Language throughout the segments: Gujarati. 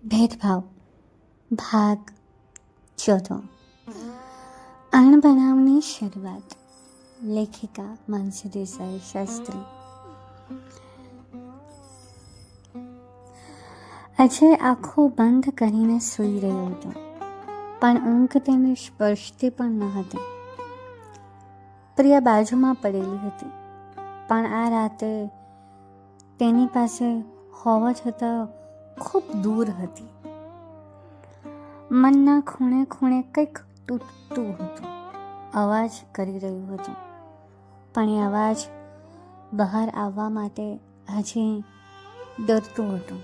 ભેદભાવ ભાગ 14. અણબનાવની શરૂઆત. લેખિકા માનસી દેસાઈ શાસ્ત્રી. અજય આંખો બંધ કરીને સૂઈ રહ્યો હતો, પણ ઊંઘ તેને સ્પર્શતી પણ ન હતી. પ્રિયા બાજુમાં પડેલી હતી, પણ આ રાતે તેની પાસે હોવા છતાં ખૂબ દૂર હતી. મનના ખૂણે ખૂણે કંઈક તૂટતું હતું, અવાજ કરી રહ્યું હતું, પણ એ અવાજ બહાર આવવા માટે હજી ડરતું હતું.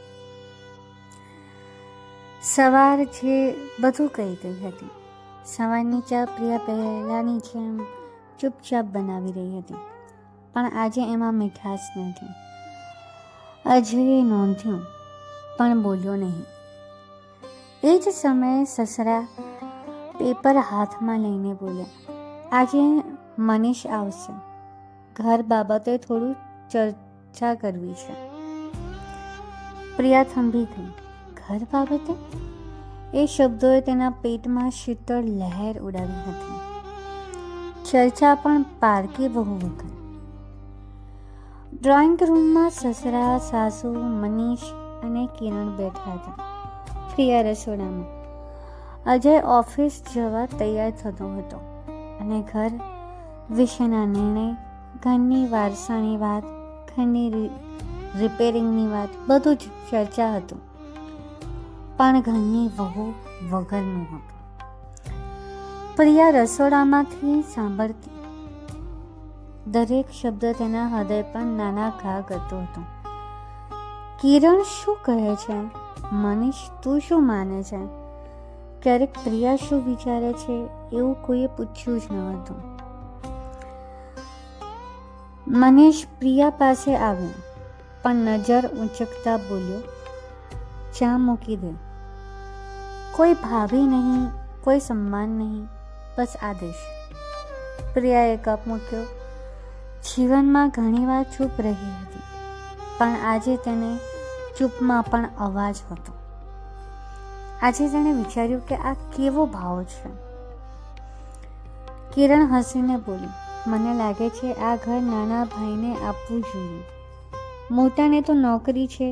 સવાર જે બધું કહી ગઈ હતી. સવારની ચા પ્રિયા પહેલાંની જેમ ચૂપચાપ બનાવી રહી હતી, પણ આજે એમાં મીઠાશ નથી. અજયે નોંધ્યું, પણ બોલ્યો નહીં. એ જ સમયે સસરા પેપર હાથમાં લઈને બોલ્યા, આજે મનીષ આવશે, ઘર બાબતે થોડું ચર્ચા કરવી છે. પ્રિયા થંભી ગઈ. ઘર બાબતે? એ શબ્દોએ તેના પેટમાં શીતળ લહેર ઉડાવી હતી. ચર્ચા પણ પારકી બહુ વખત. ડ્રોઈંગ રૂમમાં સસરા, સાસુ, મનીષ અને કિરણ બેઠા હતા. પ્રિયા રસોડામાં. અજય ઓફિસ જવા તૈયાર થતો હતો અને ઘર વિશેના નિર્ણય, ઘરની વારસાની વાત, ઘરની રિપેરિંગની વાત, બધું જ ચર્ચા હતું, પણ ઘરની વહુ વગરનું હતું. પ્રિયા રસોડામાંથી સાંભળતી. દરેક શબ્દ તેના હૃદય પર નાના ઘા કરતો હતો. કિરણ શું કહે છે? મનીષ તું શું માને છે? ક્યારેક પ્રિયા શું વિચારે છે એવું કોઈએ પૂછ્યું જ ન હતું. મનીષ પ્રિયા પાસે આવ્યો, પણ નજર ઊંચકતા બોલ્યો, ચા મૂકી દે. કોઈ ભાભી નહીં, કોઈ સન્માન નહીં, બસ આદેશ. પ્રિયાએ કપ મૂક્યો. જીવનમાં ઘણીવાર ચૂપ રહી હતી, પણ આજે તેને ચૂપમાં પણ અવાજ હતો. આજે તેણે વિચાર્યું કે આ કેવો ભાવ છે. કિરણ હસીને બોલી, મને લાગે છે આ ઘર નાના ભાઈને આપવું જોઈએ. મોટાને તો નોકરી છે,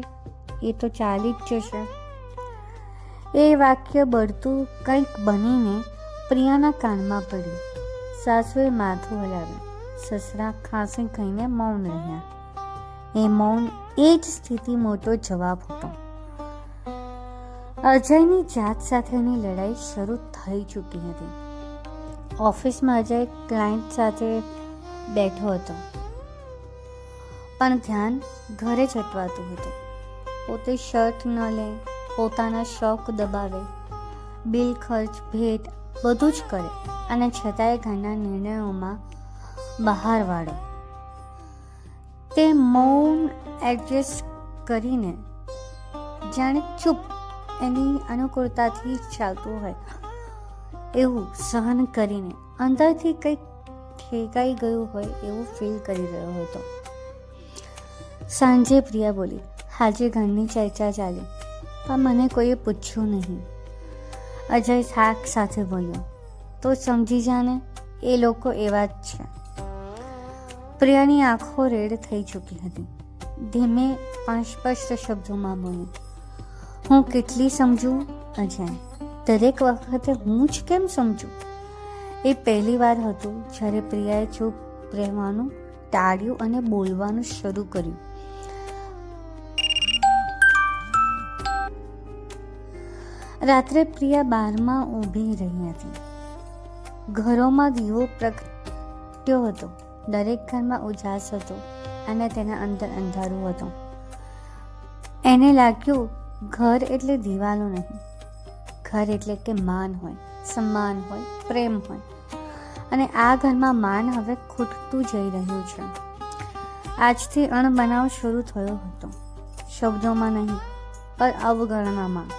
એ તો ચાલી જ જશે. એ વાક્ય બળતું કંઈક બનીને પ્રિયાના કાનમાં પડ્યું. સાસુએ માથું હલાવ્યું. સસરા ખાંસી કહીને મૌન રહ્યા. એ મૌન, એ જ સ્થિતિ મોટો જવાબ હતો. અજયની જાત સાથેની લડાઈ શરૂ થઈ ચૂકી હતી. ઓફિસમાં અજય ક્લાયન્ટ સાથે બેઠો હતો, પણ ધ્યાન ઘરે જ અટવાતું હતું. પોતે શર્ટ ન લે, પોતાના શોખ દબાવે, બિલ ખર્ચ, ભેટ બધું જ કરે, અને છતાંય ઘરના નિર્ણયોમાં બહાર વાળો. તે મૌન એડજસ્ટ કરીને, જાણે ચૂપ એની અનુકૂળતાથી ચાલતું હોય એવું સહન કરીને અંદરથી કંઈક ઠેકાઈ ગયું હોય એવું ફીલ કરી રહ્યો હતો. સાંજે પ્રિયા બોલી, આજે ઘરની ચર્ચા ચાલી, પણ મને કોઈએ પૂછ્યું નહીં. અજય થાક સાથે બોલ્યો, તો સમજી જાને, એ લોકો એવા જ છે. પ્રિયાની આંખો રેડ થઈ ચૂકી હતી. ધીમે પણ સ્પષ્ટ શબ્દોમાં બોલી, હું કેટલી સમજું અજય? દરેક વખતે હું જ કેમ સમજું? એ પહેલી વાર હતું જ્યારે પ્રિયાએ ચૂપ રહેવાનું ટાળ્યું અને બોલવાનું શરૂ કર્યું. રાત્રે પ્રિયા બારમાં ઊભી રહી હતી. ઘરોમાં દીવો પ્રગટ્યો હતો. દરેક ઘરમાં ઉજાસ હતો અને તેના અંદર અંધારું હતું. એને લાગ્યું ઘર એટલે દિવાલો નહીં, ઘર એટલે કે માન હોય, સન્માન હોય, પ્રેમ હોય, અને આ ઘરમાં માન હવે ખૂટતું જઈ રહ્યું છે. આજથી અણબનાવ શરૂ થયો હતો, શબ્દોમાં નહીં પણ અવગણનામાં.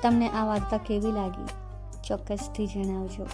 તમને આ વાર્તા કેવી લાગી? ચોક્કસથી જણાવજો.